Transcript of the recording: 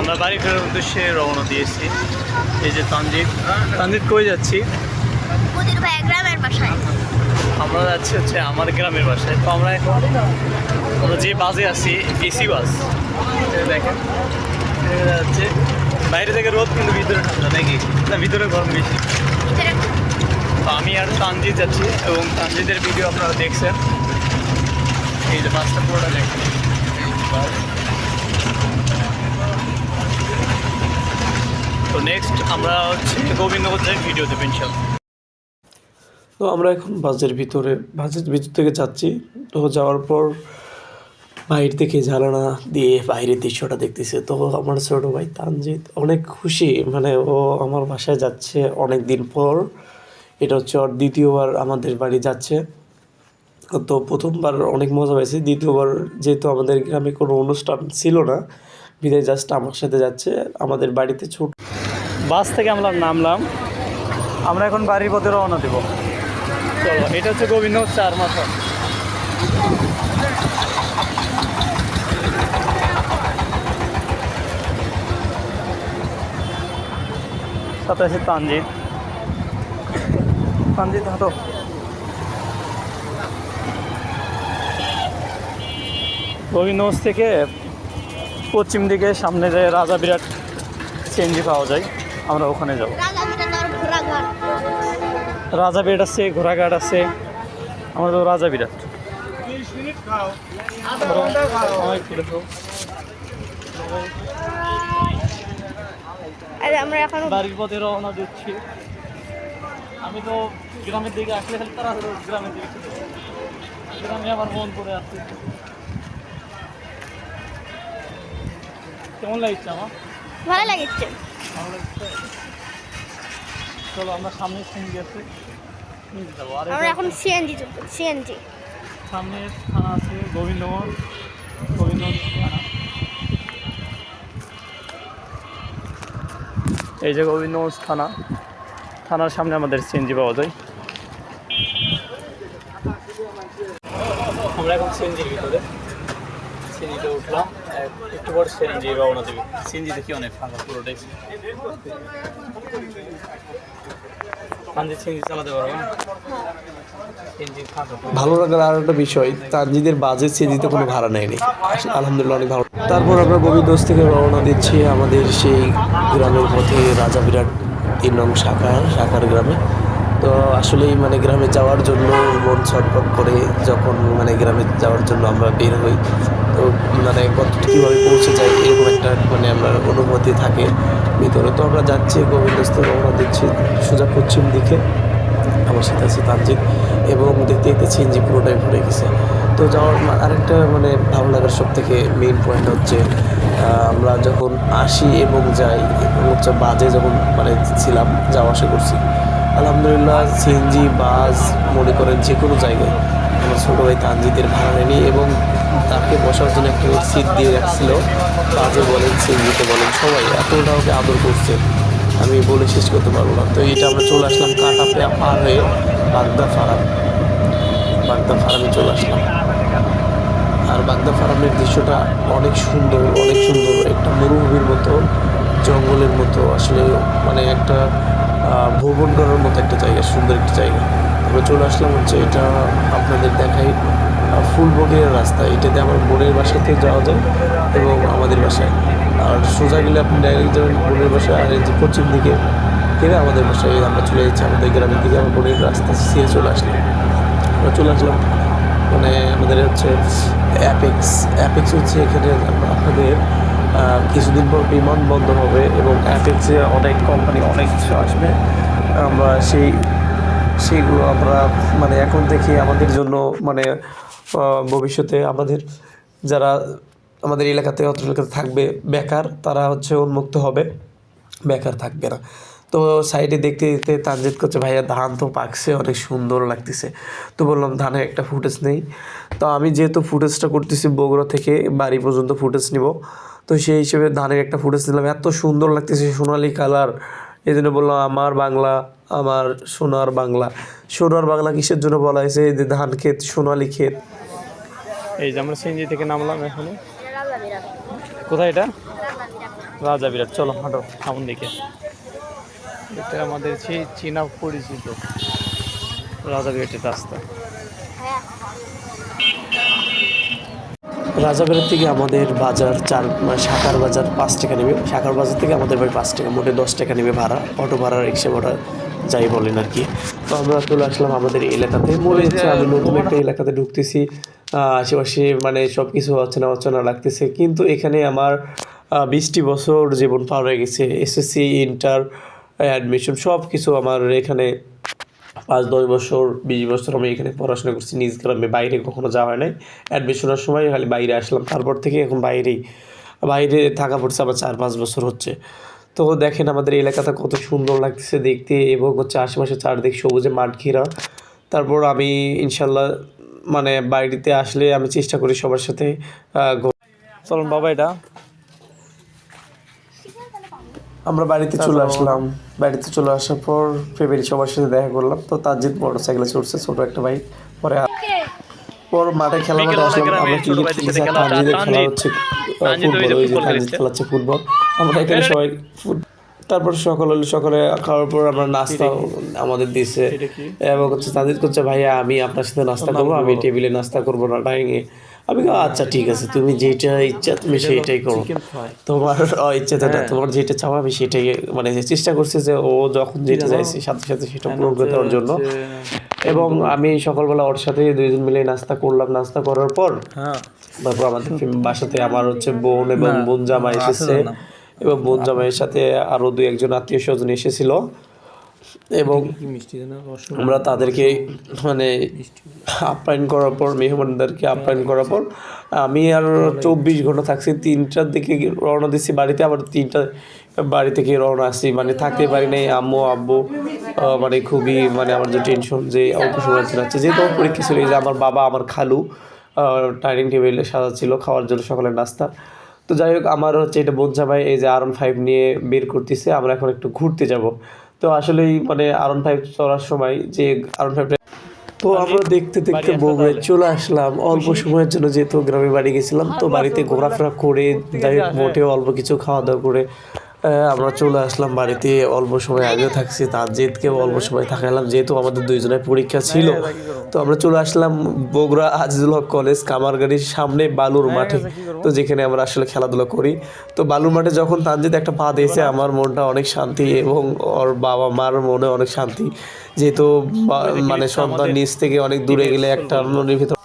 আমরা বাড়ি ফেরার উদ্দেশ্যে রওনা দিয়েছি। এই যে তানজিদ কই যাচ্ছি? গ্রামের বাসায়। আমরা যাচ্ছি হচ্ছে আমার গ্রামের বাসায়। তো আমরা এখন যে বাসে আছি এসি বাস, দেখেন যাচ্ছে। বাইরে থেকে রোদ কিন্তু ভিতরে ঠান্ডা নাকি না? ভিতরে গরম বেশি। তো আমি আর তানজিদ যাচ্ছি এবং তানজিদের ভিডিও আপনারা দেখছেন। এই যে বাসটা পুরোটা দেখেন। তো নেক্সট আমরা হচ্ছে গোবিন্দগঞ্জের ভিডিও দেবেন সব। তো আমরা এখন বাসের ভিতর থেকে যাচ্ছি। তো যাওয়ার পর বাইরে থেকে জানালা দিয়ে বাইরের দৃশ্যটা দেখতেছে। তো আমার ছোটো ভাই তানজিদ অনেক খুশি, মানে ও আমার বাসায় যাচ্ছে অনেক দিন পর। এটা হচ্ছে ওর দ্বিতীয়বার আমাদের বাড়ি যাচ্ছে। তো প্রথমবার অনেক মজা পাইছে, দ্বিতীয়বার যেহেতু আমাদের গ্রামে কোনো অনুষ্ঠান ছিল না বিদায় জাস্ট আমার সাথে যাচ্ছে আমাদের বাড়িতে। ছোট বাস থেকে আমরা নামলাম, আমরা এখন বাড়ির পথে রওনা দেব। চলো, এটা হচ্ছে গোবিন্দগঞ্জ 4 মাথা। সাথে আছে তানজিদ হাঁটো। গোবিন্দগঞ্জ থেকে পশ্চিম দিকে সামনে যে রাজা বিরাট সিএনজি পাওয়া যায়, আমরা ওখানে যাব। রাজা বিরাট আছে, ঘোড়াঘাট আছে, আমরা তো রাজা বিরাট। আমরা এখন বাড়ির পথে রওনা দিচ্ছি। আমি তো গ্রামের দিকে আসলে খালি তারা গ্রামের দিকে গ্রামে আমার মন পড়ে আসছে। কেমন লাগছে আমার? ভালো লাগছে। চলো আমরা সামনে সিএনজি আছে, যাবো। আর আমরা এখন সিএনজি সামনে থানা আছে গোবিন্দগঞ্জ থানা। এই যে গোবিন্দগঞ্জ থানার সামনে আমাদের সিএনজি পাওয়া যায়। আমরা এখন সিএনজির ভিতরে, সিএনজিতে উঠলাম, একটু পর সিএনজি রওনা দেবে। সিএনজি দেখি অনেক ফাঁকা পুরোটাই। সিএনজি চালাতে পারবো না, সিএনজি ফাঁকা। ভালো লাগার আর একটা বিষয়, তানজিদের বাজেট সিএনজিতে কোনো ভাড়া নেয়নি, আলহামদুলিল্লাহ অনেক ভালো। তারপর আমরা গোবিন্দগঞ্জ থেকে রওনা দিচ্ছি আমাদের সেই গ্রামের পথে, রাজা বিরাট 3 নং শাখার গ্রামে। তো আসলেই মানে গ্রামে যাওয়ার জন্য মন ছটফট করে যখন মানে গ্রামে যাওয়ার জন্য আমরা বের হই, তো মানে কীভাবে পৌঁছে যাই এরকম একটা মানে আমরা অনুভূতি থাকে ভিতরে। তো আমরা যাচ্ছি গোবিন্দগঞ্জ থেকে রওনা দিচ্ছি সোজা পশ্চিম দিকে। আমার সাথে আছে তানজিদ এবং দেখতে দেখতে সিএনজি পুরোটাই ভরে গেছে। তো যাওয়ার আরেকটা মানে ভালো লাগার সব থেকে মেইন পয়েন্ট হচ্ছে আমরা যখন আসি এবং যাই এবং হচ্ছে বাজে যখন মানে ছিলাম যাওয়া আসা করছি, আলহামদুলিল্লাহ সিএনজি বাস মনে করেন যে কোনো জায়গায় আমার ছোটো ভাই তানজিদের ভাড়া নেয়নি এবং তাকে বসার জন্য একটা সিট দিয়ে রাখছিল। বাসে বলেন সিএনজিতে বলেন সবাই এতটা ওকে আদর করছে আমি বলে শেষ করতে পারবো না। তো এটা আমরা চলে আসলাম কাটা পার হয়ে বাগদা ফার্মে চলে আসলাম। আর বাগদা ফার্মের দৃশ্যটা অনেক সুন্দর একটা মরুভূমির মতো, জঙ্গলের মতো, আসলে মানে একটা ভ্রমণ করার মতো একটা জায়গা, সুন্দর একটা জায়গা। আমরা চলে আসলাম হচ্ছে এটা আপনাদের দেখাই ফুলবগিরের রাস্তা। এটাতে আমার বোনের বাসাতে যাওয়া যায় এবং আমাদের বাসায়, আর সোজা গেলে আপনি ডাইরেক্ট যাবেন বোনের বাসায়। আর এই যে পশ্চিম দিকে থেকে আমাদের বাসায় আমরা চলে যাচ্ছি আমাদের গ্রামের দিকে। আমার বোনের রাস্তা সিয়ে চলে আসলাম, আমরা চলে আসলাম মানে আমাদের হচ্ছে অ্যাপেক্স হচ্ছে এখানে আপনাদের কিছুদিন পর বিমানবন্দর হবে এবং অ্যাপেক্সে অনেক কোম্পানি অনেক কিছু আসবে। আমরা সেইগুলো আমরা মানে এখন থেকে আমাদের জন্য মানে ভবিষ্যতে আমাদের যারা আমাদের এলাকাতে অত এলাকাতে থাকবে বেকার, তারা হচ্ছে উন্মুক্ত হবে, বেকার থাকবে না। তো সাইডে দেখতে দেখতে তানজিদ করছে ভাইয়া ধান তো পাকছে, অনেক সুন্দর লাগতেছে। তো বললাম ধানের একটা ফুটেজ নেই। তো আমি যেহেতু ফুটেজটা করতেছি বগুড়া থেকে বাড়ি পর্যন্ত ফুটেজ নিব, তো সেই হিসেবে ধানের একটা ফুটেজ নিলাম। এত সুন্দর লাগতেছে, সোনালি কালার। এই জন্য বললাম আমার বাংলা, আমার সোনার বাংলা কিসের জন্য বলা হয়েছে? এই যে ধান ক্ষেত, সোনালি ক্ষেত। এই যে আমরা সিএনজি থেকে নামলাম, এখানে কোথায় এটা? রাজা বিরাট, চলো হাঁটো সামন দিকে। এটা আমাদের সেই চীনা পরিচিত রাজা বিরাটের রাস্তা। রাজাবাড়ির থেকে আমাদের বাজার শাখার বাজার 5 টাকা নেবে। শাখার বাজার থেকে আমাদের বাড়ি 5 টাকা, মোটে 10 টাকা নেবে ভাড়া, অটো ভাড়া, রিক্সা ভাড়া, যাই বলেন আর কি। তো আমরা চলে আসলাম আমাদের এলাকাতে। মনে হচ্ছে আমি নতুন একটা এলাকাতে ঢুকতেছি। আশেপাশে মানে সব কিছু অচেনা অচেনা লাগতেছে, কিন্তু এখানে আমার 20টি বছর জীবন পার হয়ে গেছে। এসএসসি, ইন্টার, অ্যাডমিশন সব কিছু আমার এখানে 5-10 বছর 20 বছর আমি এখানে পড়াশোনা করছি নিজ গ্রামে, বাইরে কখনো যাওয়া হয় নাই। অ্যাডমিশনের সময় খালি বাইরে আসলাম, তারপর থেকে এখন বাইরে থাকা পড়ছে আমার 4-5 বছর হচ্ছে। তো দেখেন আমাদের এলাকাটা কত সুন্দর লাগতেছে দেখতে, এবং হচ্ছে আশেপাশে চারদিক সবুজে মাঠ ঘেরা। তারপর আমি ইনশাল্লাহ মানে বাড়িতে আসলে আমি চেষ্টা করি সবার সাথে চলুন বাবা, এটা আমরা বাড়িতে চলে আসলাম। বাড়িতে চলে আসার পর ফ্যামিলি সবার সাথে দেখা করলাম। তো তাজিদ মোটরসাইকেলে চড়ছে, ছোট একটা ভাই। পর মাঠে খেলা মাঠে আসলাম, আমরা ক্রিকেট খেলছি, তাজিদের খেলা হচ্ছে ফুটবল, ওই যে তাজিদ খেলাচ্ছে ফুটবল। আমরা এখানে সবাই তারপর সকালে খাওয়ার পর আমরা নাস্তা আমাদের দিছে, এবং হচ্ছে তাজিদ করছে ভাইয়া আমি আপনার সাথে নাস্তা করবো, আমি টেবিলে নাস্তা করবো না ডাইনিংয়ে। আমি আচ্ছা ঠিক আছে, তুমি যেটা ইচ্ছা তুমি সেইটাই করো, তোমার ইচ্ছাটা না, তোমার যেটা চাও আমি সেটাই মানে চেষ্টা করছি যে ও যখন যেটা চাইছে সাথে সাথে সেটা পূরণ করে দেওয়ার জন্য। এবং আমি সকালবেলা ওর সাথে 2 জন মিলে নাস্তা করলাম। নাস্তা করার পর তারপর আমাদের বাসাতে আমার হচ্ছে বোন এবং বোন জামাই এসেছে, এবং বোন জামাইয়ের সাথে আরও 2-1 আত্মীয় স্বজন এসেছিল, এবং আমরা তাদেরকে মানে আপ্যায়ন করার পর, মেহমানদেরকে আপ্যায়ন করার পর আমি আর 24 ঘন্টা থাকছি। 3টার দিকে রওনা দিচ্ছি বাড়িতে, আবার 3টা বাড়ি থেকে রওনা আসছি, মানে থাকতে পারি নাই। আব্বু মানে খুবই মানে আমার যে টেনশন যে অল্প সময় আছে, যেহেতু আমার পরীক্ষা ছিল। এই যে আমার বাবা আমার খালু ডাইনিং টেবিলে সাজাচ্ছিল খাওয়ার জন্য সকালের নাস্তা। তো যাই হোক, আমার হচ্ছে এটা বোন জামাই এই যে R15 নিয়ে বের করতেছে, আমরা এখন একটু ঘুরতে যাব। তো আসলেই মানে R15 চলার সময় যে R15, তো আমরা দেখতে দেখতে বগুড়ায় চলে আসলাম অল্প সময়ের জন্য, যেহেতু গ্রামের বাড়ি গেছিলাম। তো বাড়িতে ঘোরাফেরা করে যাই হোক মোটে অল্প কিছু খাওয়া দাওয়া করে আমরা চলে আসলাম বাড়িতে। অল্প সময় আগেও থাকছি, তাজিদকেও অল্প সময় থাকালাম, যেহেতু আমাদের 2 জনের পরীক্ষা ছিল। তো আমরা চলে আসলাম বগুড়া আজিজুল হক কলেজ কামারগাড়ির সামনে বালুর মাঠে, তো যেখানে আমরা আসলে খেলাধুলা করি। তো বালুর মাঠে যখন তাজিদ একটা পা দিয়েছে, আমার মনটা অনেক শান্তি, এবং ওর বাবা মার মনে অনেক শান্তি, যেহেতু মানে সন্তান নিজ থেকে অনেক দূরে গেলে একটা মনের ভিতর